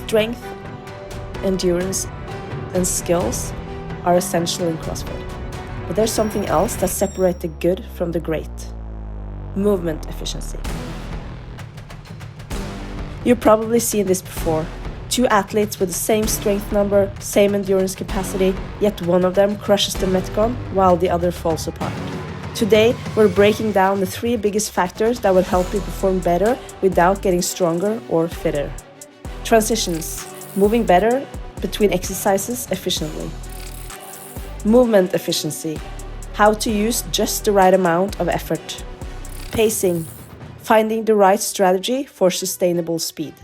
Strength, endurance, and skills are essential in CrossFit. But there's something else that separates the good from the great: movement efficiency. You've probably seen this before. Two athletes with the same strength number, same endurance capacity, yet one of them crushes the Metcon while the other falls apart. Today, we're breaking down the 3 biggest factors that will help you perform better without getting stronger or fitter. Transitions, moving better between exercises efficiently. Movement efficiency, how to use just the right amount of effort. Pacing, finding the right strategy for sustainable speed.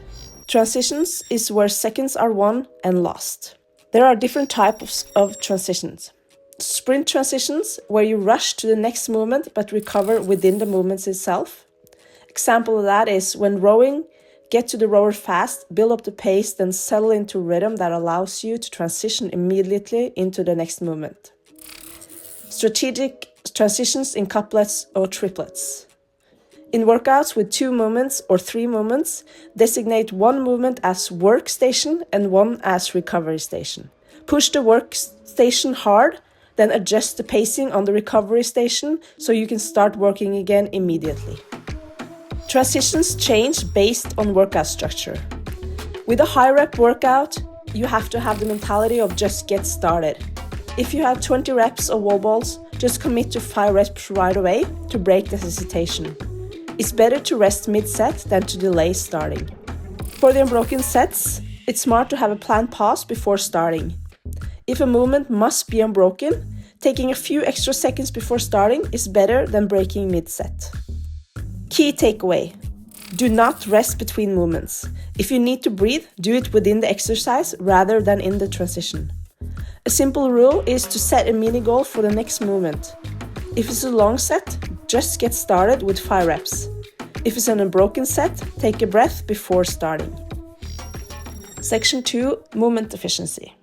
Transitions is where seconds are won and lost. There are different types of transitions. Sprint transitions, where you rush to the next movement but recover within the movement itself. Example of that is when rowing, get to the rower fast, build up the pace, then settle into rhythm that allows you to transition immediately into the next movement. Strategic transitions in couplets or triplets. In workouts with 2 movements or 3 movements, designate one movement as workstation and one as recovery station. Push the workstation hard, then adjust the pacing on the recovery station so you can start working again immediately. Transitions change based on workout structure. With a high rep workout, you have to have the mentality of just get started. If you have 20 reps of wall balls, just commit to 5 reps right away to break the hesitation. It's better to rest mid-set than to delay starting. For the unbroken sets, it's smart to have a planned pause before starting. If a movement must be unbroken, taking a few extra seconds before starting is better than breaking mid-set. Key takeaway: do not rest between movements. If you need to breathe, do it within the exercise rather than in the transition. A simple rule is to set a mini goal for the next movement. If it's a long set, just get started with 5 reps. If it's an unbroken set, take a breath before starting. Section 2, movement efficiency.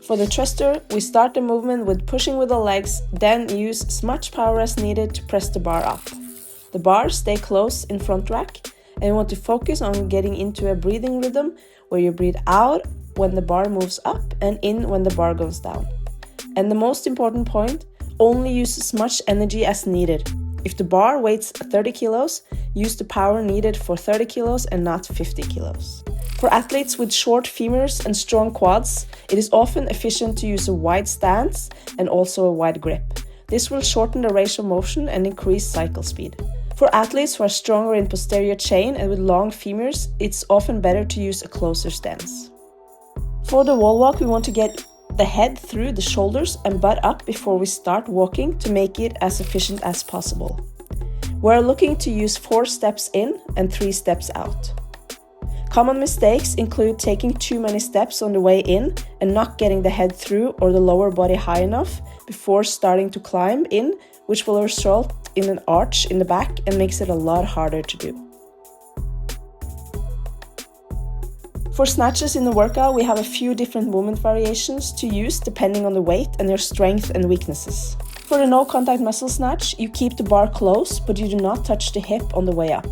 For the thruster, we start the movement with pushing with the legs, then use as much power as needed to press the bar up. The bars stay close in front rack, and you want to focus on getting into a breathing rhythm where you breathe out when the bar moves up and in when the bar goes down. And the most important point, only use as much energy as needed. If the bar weighs 30 kilos, use the power needed for 30 kilos and not 50 kilos. For athletes with short femurs and strong quads, it is often efficient to use a wide stance and also a wide grip. This will shorten the range of motion and increase cycle speed. For athletes who are stronger in posterior chain and with long femurs, it's often better to use a closer stance. For the wall walk, we want to get the head through the shoulders and butt up before we start walking to make it as efficient as possible. We're looking to use 4 steps in and 3 steps out. Common mistakes include taking too many steps on the way in and not getting the head through or the lower body high enough before starting to climb in, which will result in an arch in the back and makes it a lot harder to do. For snatches in the workout, we have a few different movement variations to use depending on the weight and your strength and weaknesses. For the no-contact muscle snatch, you keep the bar close, but you do not touch the hip on the way up.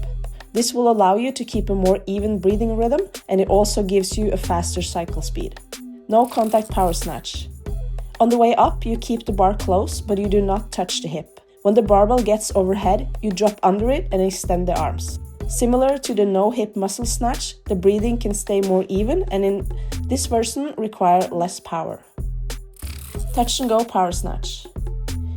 This will allow you to keep a more even breathing rhythm, and it also gives you a faster cycle speed. No-contact power snatch. On the way up, you keep the bar close, but you do not touch the hip. When the barbell gets overhead, you drop under it and extend the arms. Similar to the no-hip muscle snatch, the breathing can stay more even and in this version require less power. Touch and go power snatch.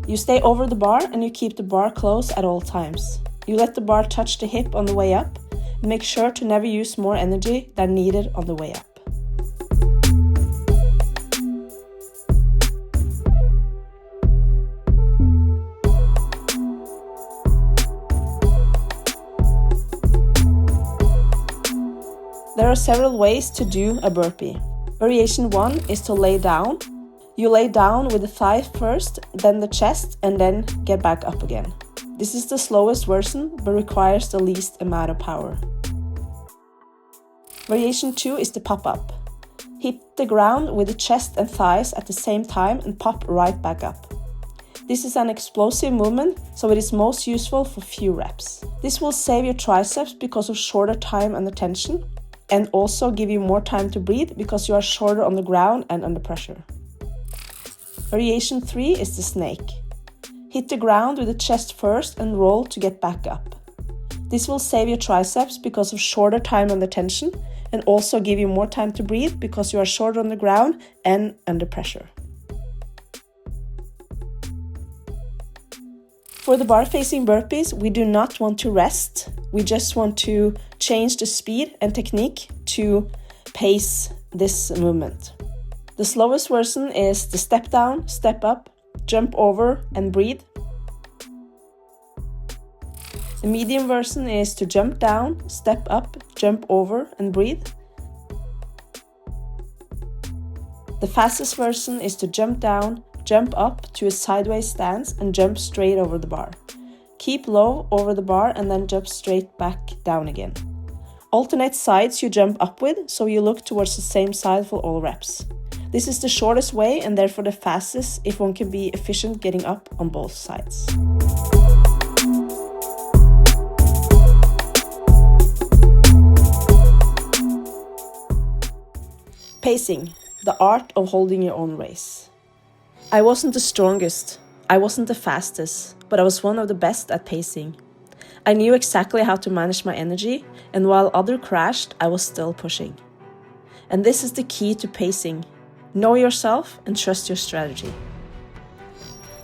You stay over the bar and you keep the bar close at all times. You let the bar touch the hip on the way up and make sure to never use more energy than needed on the way up. There are several ways to do a burpee. Variation 1 is to lay down. You lay down with the thigh first, then the chest, and then get back up again. This is the slowest version, but requires the least amount of power. Variation 2 is to pop up. Hit the ground with the chest and thighs at the same time and pop right back up. This is an explosive movement, so it is most useful for few reps. This will save your triceps because of shorter time under tension. and also give you more time to breathe because you are shorter on the ground and under pressure. Variation 3 is the snake. Hit the ground with the chest first and roll to get back up. This will save your triceps because of shorter time under tension and also give you more time to breathe because you are shorter on the ground and under pressure. For the bar facing burpees, we do not want to rest. We just want to change the speed and technique to pace this movement. The slowest version is the step down, step up, jump over and breathe. The medium version is to jump down, step up, jump over and breathe. The fastest version is to jump down, jump up to a sideways stance and jump straight over the bar. Keep low over the bar and then jump straight back down again. Alternate sides you jump up with, so you look towards the same side for all reps. This is the shortest way and therefore the fastest if one can be efficient getting up on both sides. Pacing, the art of holding your own race. I wasn't the strongest, I wasn't the fastest, but I was one of the best at pacing. I knew exactly how to manage my energy, and while others crashed, I was still pushing. And this is the key to pacing. Know yourself and trust your strategy.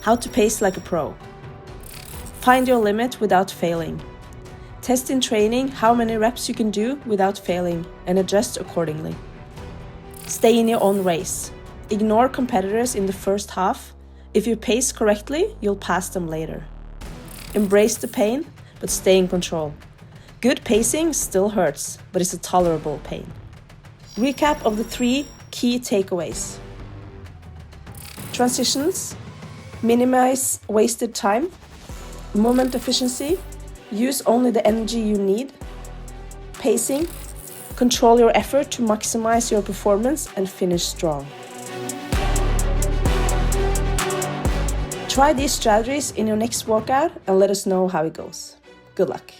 How to pace like a pro. Find your limit without failing. Test in training how many reps you can do without failing and adjust accordingly. Stay in your own race. Ignore competitors in the first half. If you pace correctly, you'll pass them later. Embrace the pain, but stay in control. Good pacing still hurts, but it's a tolerable pain. Recap of the 3 key takeaways. Transitions. Minimize wasted time. Movement efficiency. Use only the energy you need. Pacing. Control your effort to maximize your performance and finish strong. Try these strategies in your next workout and let us know how it goes. Good luck.